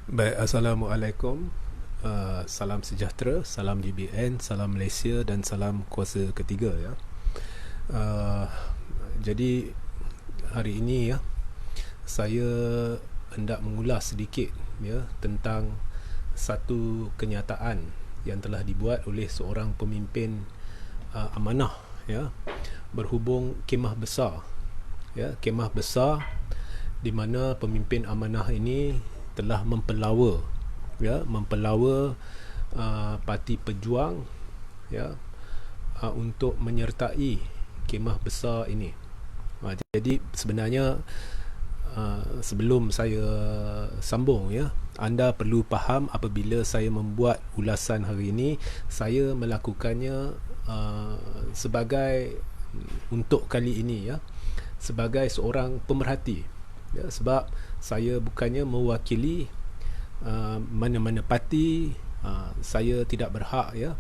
Baik, Assalamualaikum. Salam sejahtera, salam GBN, salam Malaysia dan salam kuasa ketiga ya. Uh, jadi hari ini ya, saya hendak mengulas sedikit ya tentang satu kenyataan yang telah dibuat oleh seorang pemimpin amanah ya, berhubung kemah besar ya, kemah besar di mana pemimpin amanah ini telah mempelawa ya, parti pejuang ya, untuk menyertai kemah besar ini. Jadi sebenarnya sebelum saya sambung ya, anda perlu faham apabila saya membuat ulasan hari ini, saya melakukannya sebagai untuk kali ini ya, sebagai seorang pemerhati ya, sebab saya bukannya mewakili mana-mana parti. Saya tidak berhak ya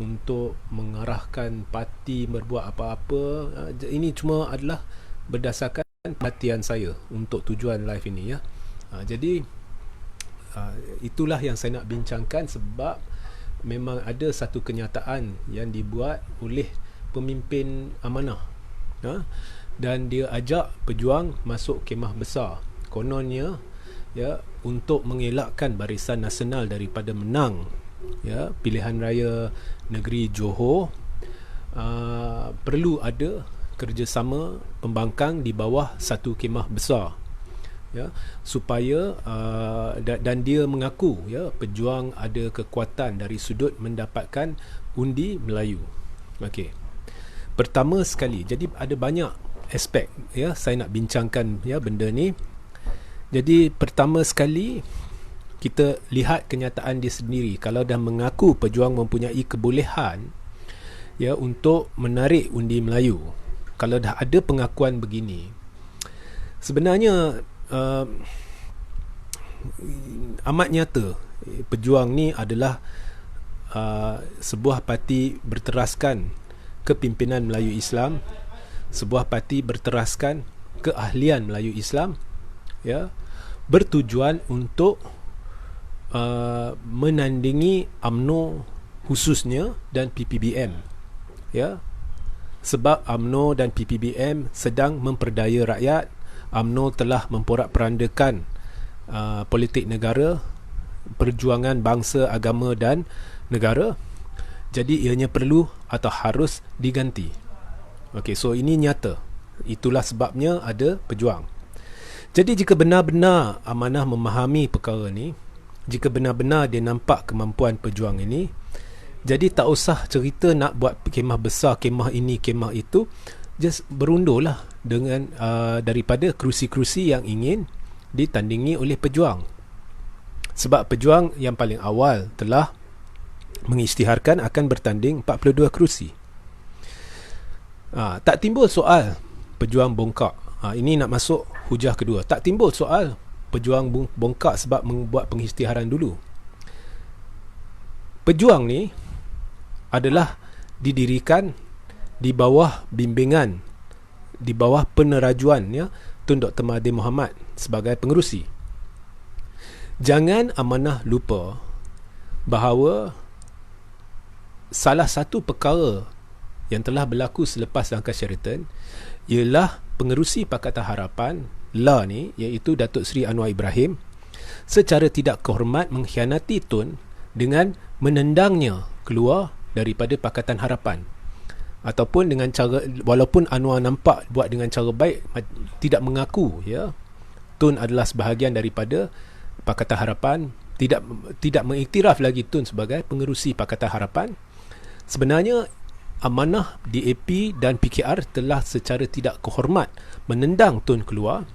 untuk mengarahkan parti berbuat apa-apa. Ini cuma adalah berdasarkan perhatian saya untuk tujuan live ini ya. Jadi itulah yang saya nak bincangkan, sebab memang ada satu kenyataan yang dibuat oleh pemimpin amanah dan dia ajak pejuang masuk kemah besar, kononnya ya, untuk mengelakkan Barisan Nasional daripada menang ya pilihan raya negeri Johor. Perlu ada kerjasama pembangkang di bawah satu kemah besar ya, supaya dan dia mengaku ya pejuang ada kekuatan dari sudut mendapatkan undi Melayu. Okey. Pertama sekali, jadi ada banyak aspek ya saya nak bincangkan ya benda ni. Jadi pertama sekali, kita lihat kenyataan dia sendiri. Kalau dah mengaku pejuang mempunyai kebolehan ya untuk menarik undi Melayu, kalau dah ada pengakuan begini, sebenarnya amat nyata pejuang ni adalah sebuah parti berteraskan kepimpinan Melayu Islam, sebuah parti berteraskan keahlian Melayu Islam ya, bertujuan untuk menandingi UMNO khususnya dan PPBM ya, sebab UMNO dan PPBM sedang memperdaya rakyat. UMNO telah memporak-perandakan politik negara, perjuangan bangsa, agama dan negara. Jadi ianya perlu atau harus diganti. Okey, so ini nyata. Itulah sebabnya ada pejuang. Jadi jika benar-benar amanah memahami perkara ni, jika benar-benar dia nampak kemampuan pejuang ini, jadi tak usah cerita nak buat kemah besar, kemah ini, kemah itu. Just berundurlah dengan daripada kerusi-kerusi yang ingin ditandingi oleh pejuang. Sebab pejuang yang paling awal telah mengisytiharkan akan bertanding 42 kerusi. Tak timbul soal pejuang bongkak. Ini nak masuk hujah kedua. Tak timbul soal pejuang bongkak sebab membuat pengisytiharan dulu. Pejuang ni adalah didirikan di bawah bimbingan, di bawah penerajuan ya Tun Dr. Mahathir Mohamad sebagai pengerusi. Jangan amanah lupa bahawa salah satu perkara yang telah berlaku selepas langkah Sheraton ialah pengerusi Pakatan Harapan LA ni, iaitu Datuk Seri Anwar Ibrahim, secara tidak kehormat mengkhianati Tun dengan menendangnya keluar daripada Pakatan Harapan. Ataupun dengan cara, walaupun Anwar nampak buat dengan cara baik, tidak mengaku ya Tun adalah sebahagian daripada Pakatan Harapan, tidak mengiktiraf lagi Tun sebagai pengerusi Pakatan Harapan. Sebenarnya amanah DAP dan PKR telah secara tidak kehormat menendang Tun keluar.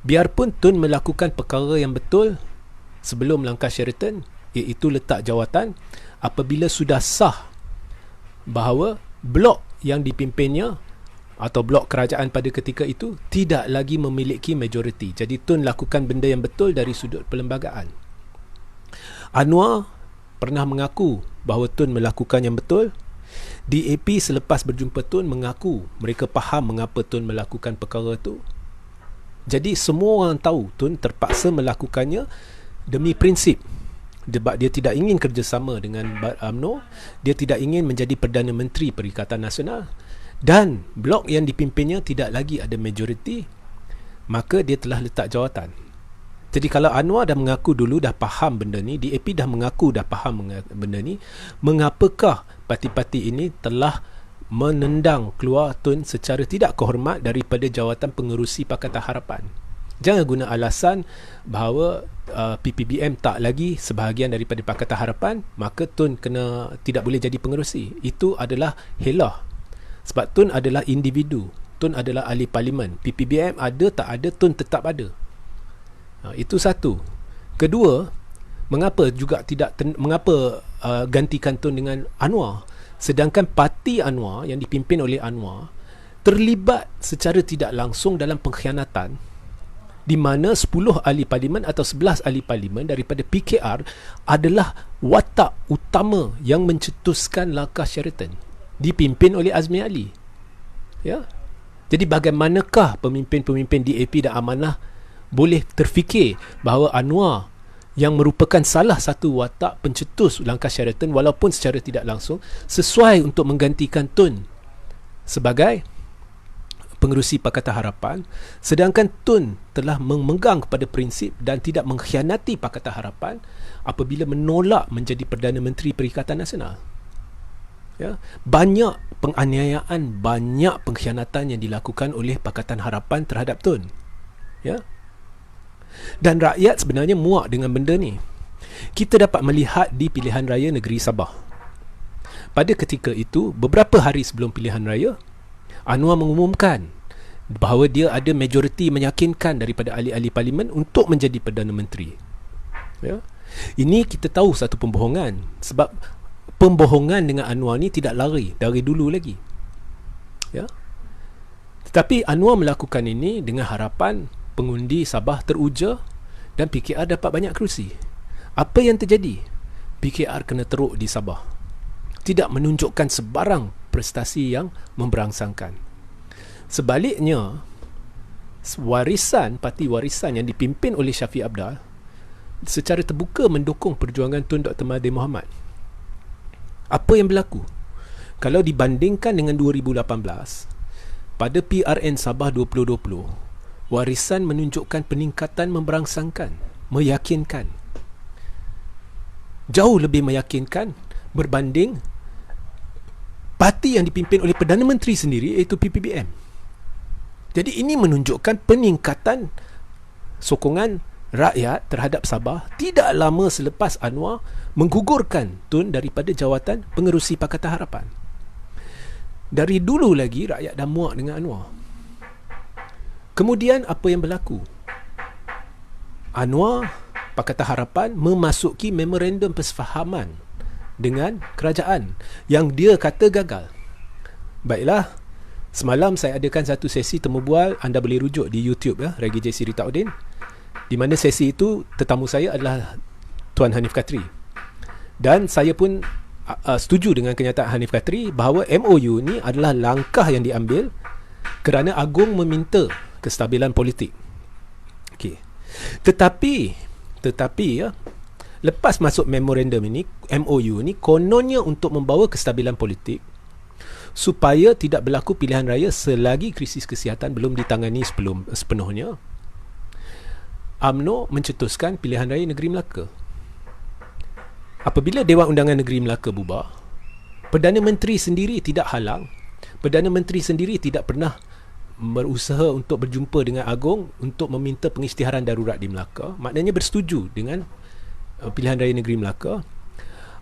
Biarpun Tun melakukan perkara yang betul sebelum langkah Sheraton, iaitu letak jawatan, apabila sudah sah bahawa blok yang dipimpinnya atau blok kerajaan pada ketika itu tidak lagi memiliki majoriti. Jadi Tun lakukan benda yang betul dari sudut perlembagaan. Anwar pernah mengaku bahawa Tun melakukan yang betul. DAP selepas berjumpa Tun mengaku mereka faham mengapa Tun melakukan perkara itu. Jadi semua orang tahu Tun terpaksa melakukannya demi prinsip. Sebab dia tidak ingin kerjasama dengan UMNO, dia tidak ingin menjadi Perdana Menteri Perikatan Nasional, dan blok yang dipimpinnya tidak lagi ada majoriti, maka dia telah letak jawatan. Jadi kalau Anwar dah mengaku dulu dah faham benda ni, DAP dah mengaku dah faham benda ni, mengapakah parti-parti ini telah menendang keluar Tun secara tidak kehormat daripada jawatan pengerusi Pakatan Harapan? Jangan guna alasan bahawa PPBM tak lagi sebahagian daripada Pakatan Harapan, maka Tun tidak boleh jadi pengerusi. Itu adalah helah. Sebab Tun adalah individu, Tun adalah ahli parlimen. PPBM ada tak ada, Tun tetap ada. Itu satu. Kedua, mengapa gantikan Tun dengan Anwar, sedangkan parti Anwar yang dipimpin oleh Anwar terlibat secara tidak langsung dalam pengkhianatan, di mana 10 ahli parlimen atau 11 ahli parlimen daripada PKR adalah watak utama yang mencetuskan langkah Sheraton, dipimpin oleh Azmi Ali. Ya. Jadi bagaimanakah pemimpin-pemimpin DAP dan Amanah boleh terfikir bahawa Anwar yang merupakan salah satu watak pencetus langkah Sheraton, walaupun secara tidak langsung, sesuai untuk menggantikan Tun sebagai pengerusi Pakatan Harapan, sedangkan Tun telah memegang kepada prinsip dan tidak mengkhianati Pakatan Harapan apabila menolak menjadi Perdana Menteri Perikatan Nasional. Ya, banyak penganiayaan, banyak pengkhianatan yang dilakukan oleh Pakatan Harapan terhadap Tun. Ya. Dan rakyat sebenarnya muak dengan benda ni. Kita dapat melihat di pilihan raya negeri Sabah. Pada ketika itu, beberapa hari sebelum pilihan raya, Anwar mengumumkan bahawa dia ada majoriti meyakinkan daripada ahli-ahli parlimen untuk menjadi Perdana Menteri. Ya. Ini kita tahu satu pembohongan, sebab pembohongan dengan Anwar ni tidak lari dari dulu lagi. Ya. Tetapi Anwar melakukan ini dengan harapan pengundi Sabah teruja dan PKR dapat banyak kerusi. Apa yang terjadi? PKR kena teruk di Sabah. Tidak menunjukkan sebarang prestasi yang memberangsangkan. Sebaliknya, parti warisan yang dipimpin oleh Syafiq Abdal secara terbuka mendukung perjuangan Tun Dr. Mahathir Mohamad. Apa yang berlaku? Kalau dibandingkan dengan 2018, pada PRN Sabah 2020, warisan menunjukkan peningkatan memberangsangkan, meyakinkan. Jauh lebih meyakinkan berbanding parti yang dipimpin oleh Perdana Menteri sendiri, iaitu PPBM. Jadi ini menunjukkan peningkatan sokongan rakyat terhadap Sabah tidak lama selepas Anwar menggugurkan Tun daripada jawatan pengerusi Pakatan Harapan. Dari dulu lagi rakyat dah muak dengan Anwar. Kemudian apa yang berlaku? Anwar, Pakatan Harapan memasuki memorandum persefahaman dengan kerajaan yang dia kata gagal. Baiklah, semalam saya adakan satu sesi temu bual, anda boleh rujuk di YouTube ya, Regi J. Siritaudin, di mana sesi itu tetamu saya adalah Tuan Hanif Katri. Dan saya pun setuju dengan kenyataan Hanif Katri bahawa MOU ni adalah langkah yang diambil kerana Agong meminta kestabilan politik. Okey. Tetapi ya, lepas masuk memorandum ini, MOU ni kononnya untuk membawa kestabilan politik supaya tidak berlaku pilihan raya selagi krisis kesihatan belum ditangani sepenuhnya. UMNO mencetuskan pilihan raya Negeri Melaka. Apabila Dewan Undangan Negeri Melaka bubar, Perdana Menteri sendiri tidak halang. Perdana Menteri sendiri tidak pernah berusaha untuk berjumpa dengan Agong untuk meminta pengisytiharan darurat di Melaka. Maknanya bersetuju dengan pilihan raya Negeri Melaka.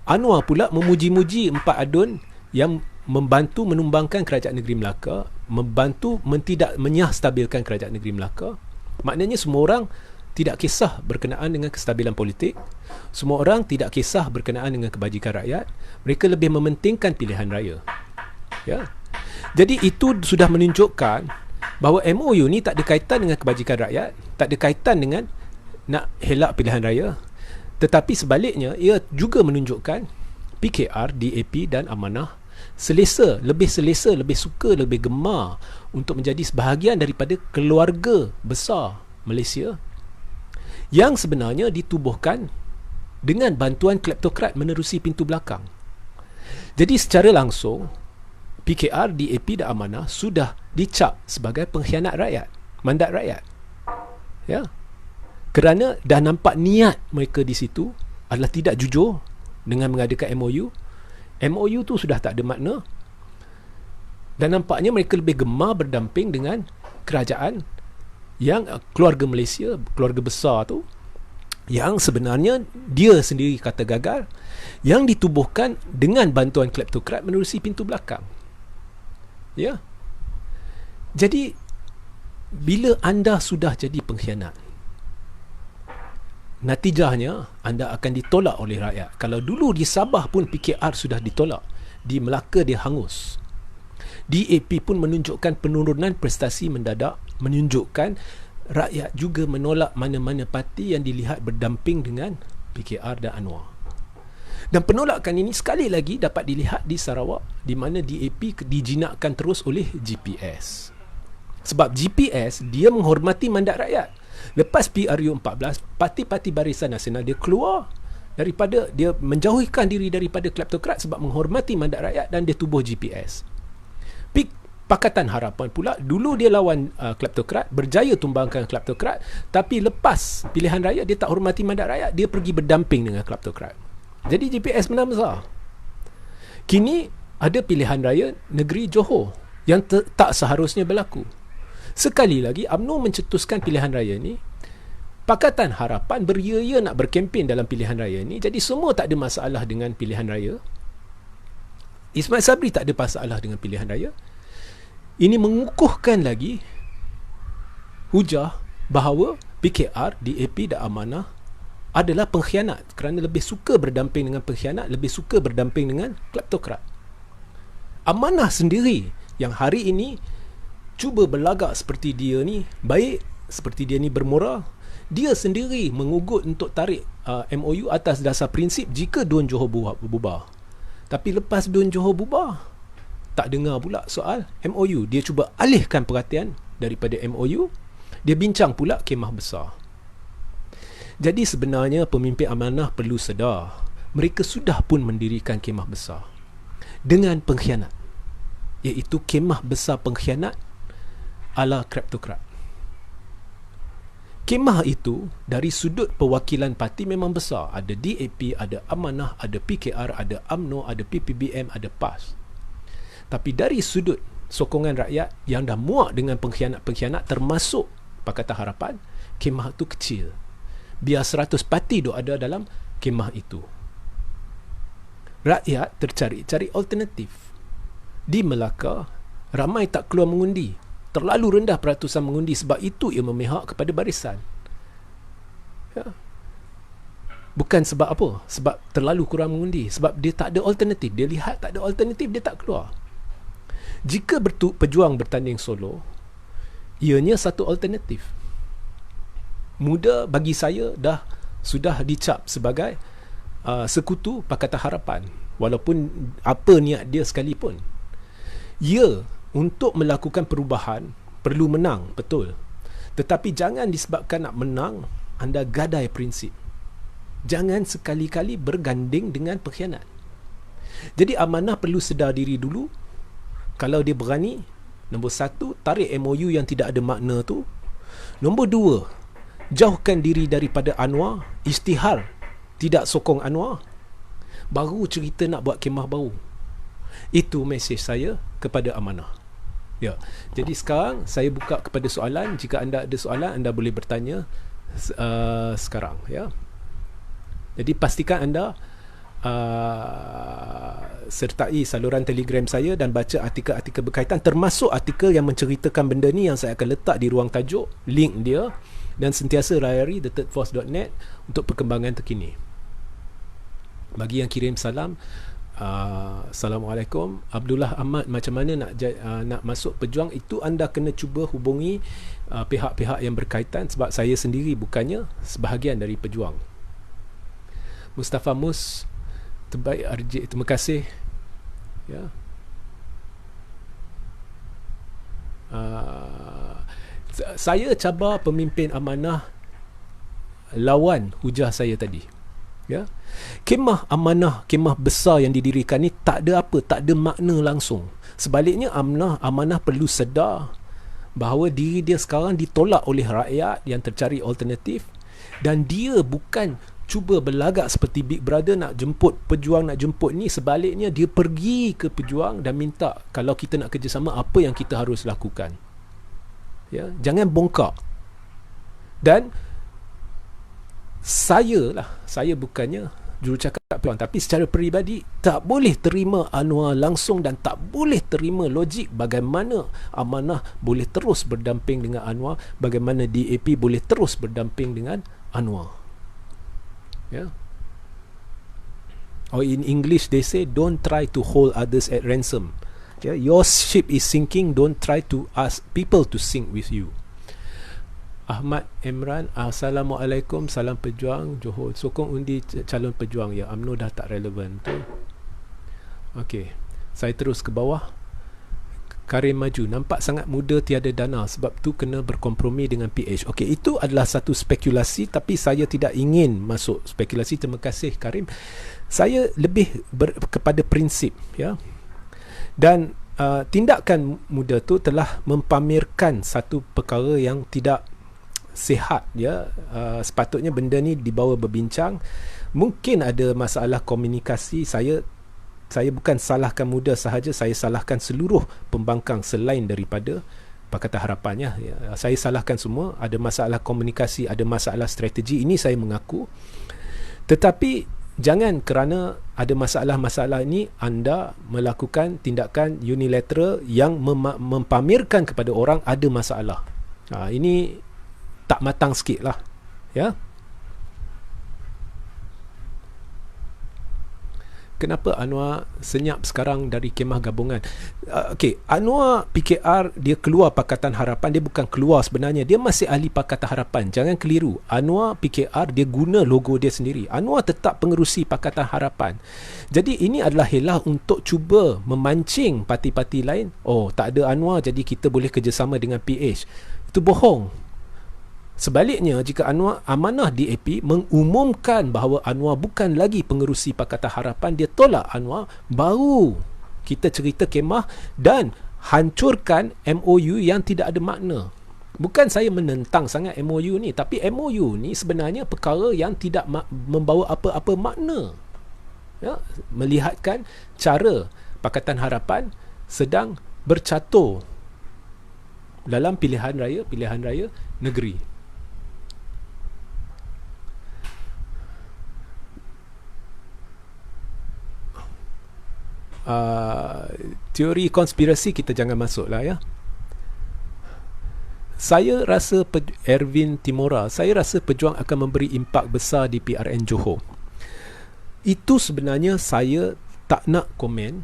Anwar pula memuji-muji empat adun yang membantu menumbangkan Kerajaan Negeri Melaka, membantu tidak menyahstabilkan Kerajaan Negeri Melaka. Maknanya semua orang tidak kisah berkenaan dengan kestabilan politik, semua orang tidak kisah berkenaan dengan kebajikan rakyat, mereka lebih mementingkan pilihan raya. Ya. Jadi itu sudah menunjukkan bahawa MOU ni tak ada kaitan dengan kebajikan rakyat, tak ada kaitan dengan nak helak pilihan raya, tetapi sebaliknya ia juga menunjukkan PKR, DAP dan Amanah selesa, lebih suka, lebih gemar untuk menjadi sebahagian daripada keluarga besar Malaysia yang sebenarnya ditubuhkan dengan bantuan kleptokrat menerusi pintu belakang. Jadi secara langsung PKR, DAP dan Amanah sudah dicap sebagai pengkhianat rakyat, mandat rakyat. Ya. Kerana dah nampak niat mereka di situ adalah tidak jujur dengan mengadakan MOU. MOU tu sudah tak ada makna. Dan nampaknya mereka lebih gemar berdamping dengan kerajaan yang keluarga Malaysia, keluarga besar tu, yang sebenarnya dia sendiri kata gagal, yang ditubuhkan dengan bantuan kleptokrat menerusi pintu belakang. Ya. Jadi bila anda sudah jadi pengkhianat, natijahnya anda akan ditolak oleh rakyat. Kalau dulu di Sabah pun PKR sudah ditolak, di Melaka dia hangus. DAP pun menunjukkan penurunan prestasi mendadak, menunjukkan rakyat juga menolak mana-mana parti yang dilihat berdamping dengan PKR dan Anwar. Dan penolakan ini sekali lagi dapat dilihat di Sarawak, di mana DAP dijinakkan terus oleh GPS. Sebab GPS dia menghormati mandat rakyat. Lepas PRU14, parti-parti Barisan Nasional dia keluar daripada, dia menjauhkan diri daripada kleptokrat sebab menghormati mandat rakyat, dan dia tubuh GPS. Pakatan Harapan pula dulu dia lawan kleptokrat, berjaya tumbangkan kleptokrat, tapi lepas pilihan raya dia tak hormati mandat rakyat, dia pergi berdamping dengan kleptokrat. Jadi GPS menang besar. Kini ada pilihan raya negeri Johor yang tak seharusnya berlaku. Sekali lagi UMNO mencetuskan pilihan raya ni. Pakatan Harapan beria-ia nak berkempen dalam pilihan raya ni, jadi semua tak ada masalah dengan pilihan raya. Ismail Sabri tak ada masalah dengan pilihan raya. Ini mengukuhkan lagi hujah bahawa PKR, DAP dan Amanah adalah pengkhianat kerana lebih suka berdamping dengan pengkhianat, lebih suka berdamping dengan kleptokrat. Amanah sendiri yang hari ini cuba berlagak seperti dia ni baik, seperti dia ni bermoral, dia sendiri mengugut untuk tarik MOU atas dasar prinsip jika Dun Johor bubar. Tapi lepas Dun Johor bubar, tak dengar pula soal MOU. Dia cuba alihkan perhatian daripada MOU. Dia bincang pula kemah besar. Jadi sebenarnya pemimpin Amanah perlu sedar, mereka sudah pun mendirikan kemah besar dengan pengkhianat, iaitu kemah besar pengkhianat ala kleptokrat. Kemah itu dari sudut perwakilan parti memang besar. Ada DAP, ada Amanah, ada PKR, ada UMNO, ada PPBM, ada PAS. Tapi dari sudut sokongan rakyat yang dah muak dengan pengkhianat-pengkhianat, termasuk Pakatan Harapan, kemah itu kecil. Biar 100 parti duk ada dalam kemah itu. Rakyat tercari alternatif. Di Melaka, ramai tak keluar mengundi. Terlalu rendah peratusan mengundi, sebab itu ia memihak kepada barisan. Ya. Bukan sebab apa? Sebab terlalu kurang mengundi. Sebab dia tak ada alternatif. Dia lihat tak ada alternatif, dia tak keluar. Jika pejuang bertanding solo, ianya satu alternatif. Muda bagi saya sudah dicap sebagai sekutu Pakatan Harapan, walaupun apa niat dia sekalipun. Ya, untuk melakukan perubahan perlu menang, betul. Tetapi jangan disebabkan nak menang anda gadai prinsip. Jangan sekali-kali berganding dengan pengkhianat. Jadi Amanah perlu sedar diri dulu. Kalau dia berani, nombor 1, tarik MOU yang tidak ada makna tu. Nombor 2, jauhkan diri daripada Anwar, istihar tidak sokong Anwar, baru cerita nak buat kemah baru. Itu mesej saya kepada Amanah. Ya. Jadi sekarang saya buka kepada soalan. Jika anda ada soalan, anda boleh bertanya sekarang, ya. Jadi pastikan anda sertai saluran Telegram saya dan baca artikel-artikel berkaitan, termasuk artikel yang menceritakan benda ni yang saya akan letak di ruang tajuk, link dia, dan sentiasa layari thethirdforce.net untuk perkembangan terkini. Bagi yang kirim salam, Assalamualaikum. Abdullah Ahmad, macam mana nak masuk pejuang? Itu anda kena cuba hubungi pihak-pihak yang berkaitan, sebab saya sendiri bukannya sebahagian dari pejuang. Mustafa Mus, terbaik RJ, terima kasih. Ya. Saya cabar pemimpin Amanah lawan hujah saya tadi. Ya. Kemah amanah, kemah besar yang didirikan ni tak ada apa, tak ada makna langsung. Sebaliknya amanah perlu sedar bahawa diri dia sekarang ditolak oleh rakyat yang tercari alternatif, dan dia bukan cuba berlagak seperti Big Brother nak jemput pejuang, nak jemput ni. Sebaliknya dia pergi ke pejuang dan minta, kalau kita nak kerjasama, apa yang kita harus lakukan. Ya, jangan bongkak. Dan saya bukannya jurucakap pejuang, tapi secara peribadi tak boleh terima Anwar langsung dan tak boleh terima logik bagaimana amanah boleh terus berdamping dengan Anwar, bagaimana DAP boleh terus berdamping dengan Anwar. Ya. Or in English they say, don't try to hold others at ransom. Yeah, your ship is sinking, don't try to ask people to sink with you. Ahmad Imran, Assalamualaikum, salam pejuang Johor, sokong undi calon pejuang. Ya, UMNO dah tak relevan tu. Okey, saya terus ke bawah. Karim Maju, nampak sangat muda, tiada dana, sebab tu kena berkompromi dengan PH. Okey, itu adalah satu spekulasi, tapi saya tidak ingin masuk spekulasi. Terima kasih Karim. Saya lebih kepada prinsip, ya. Dan tindakan muda tu telah mempamerkan satu perkara yang tidak sihat, ya. Sepatutnya benda ni dibawa berbincang. Mungkin ada masalah komunikasi. Saya bukan salahkan muda sahaja, saya salahkan seluruh pembangkang selain daripada Pakatan Harapan, ya. Saya salahkan semua. Ada masalah komunikasi, ada masalah strategi, ini saya mengaku. Tetapi jangan kerana ada masalah-masalah ini anda melakukan tindakan unilateral yang mempamerkan kepada orang ada masalah. Ini tak matang sikit lah, ya. Kenapa Anwar senyap sekarang dari kemah gabungan? Okey, Anwar PKR dia keluar Pakatan Harapan, dia bukan keluar sebenarnya, dia masih ahli Pakatan Harapan. Jangan keliru. Anwar PKR dia guna logo dia sendiri. Anwar tetap pengerusi Pakatan Harapan. Jadi ini adalah helah untuk cuba memancing parti-parti lain. Oh, tak ada Anwar jadi kita boleh kerjasama dengan PH. Itu bohong. Sebaliknya, jika amanah DAP mengumumkan bahawa Anwar bukan lagi pengerusi Pakatan Harapan, dia tolak Anwar, baru kita cerita kemah dan hancurkan MOU yang tidak ada makna. Bukan saya menentang sangat MOU ni, tapi MOU ni sebenarnya perkara yang tidak membawa apa-apa makna. Ya, melihatkan cara Pakatan Harapan sedang bercatur dalam pilihan raya negeri. Teori konspirasi kita jangan masuk lah, ya. Saya rasa Erwin Timora, saya rasa pejuang akan memberi impak besar di PRN Johor. Itu sebenarnya saya tak nak komen,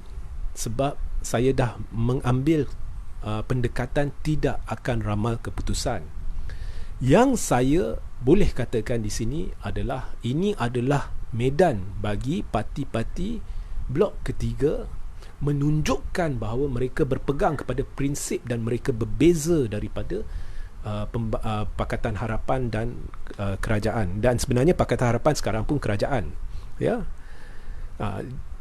sebab saya dah mengambil pendekatan tidak akan ramal keputusan. Yang saya boleh katakan di sini adalah, ini adalah medan bagi parti-parti blok ketiga menunjukkan bahawa mereka berpegang kepada prinsip dan mereka berbeza daripada Pakatan Harapan dan kerajaan. Dan sebenarnya Pakatan Harapan sekarang pun kerajaan, ya.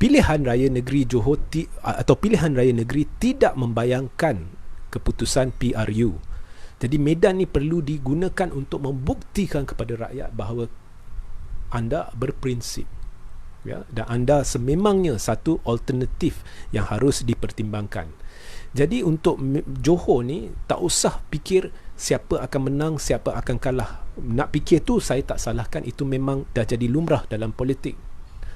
Pilihan raya negeri Johor atau pilihan raya negeri tidak membayangkan keputusan PRU. Jadi medan ni perlu digunakan untuk membuktikan kepada rakyat bahawa anda berprinsip, ya, dan anda sememangnya satu alternatif yang harus dipertimbangkan. Jadi untuk Johor ni tak usah fikir siapa akan menang, siapa akan kalah. Nak fikir tu saya tak salahkan, itu memang dah jadi lumrah dalam politik,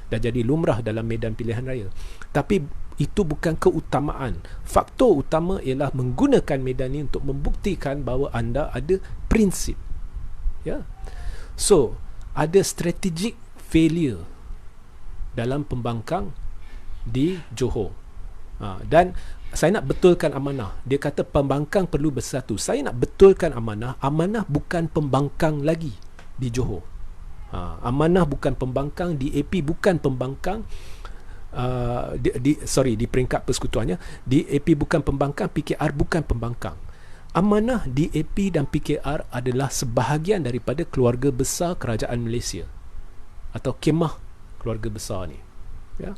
dah jadi lumrah dalam medan pilihan raya. Tapi itu bukan keutamaan. Faktor utama ialah menggunakan medan ni untuk membuktikan bahawa anda ada prinsip, ya. So ada strategic failure dalam pembangkang di Johor. Dan saya nak betulkan amanah. Dia kata pembangkang perlu bersatu. Saya nak betulkan amanah. Amanah bukan pembangkang lagi di Johor. Amanah bukan pembangkang, DAP bukan pembangkang. Di peringkat persekutuannya, DAP bukan pembangkang, PKR bukan pembangkang. amanah DAP dan PKR adalah sebahagian daripada keluarga besar kerajaan Malaysia atau kemah keluarga besar ni, ya.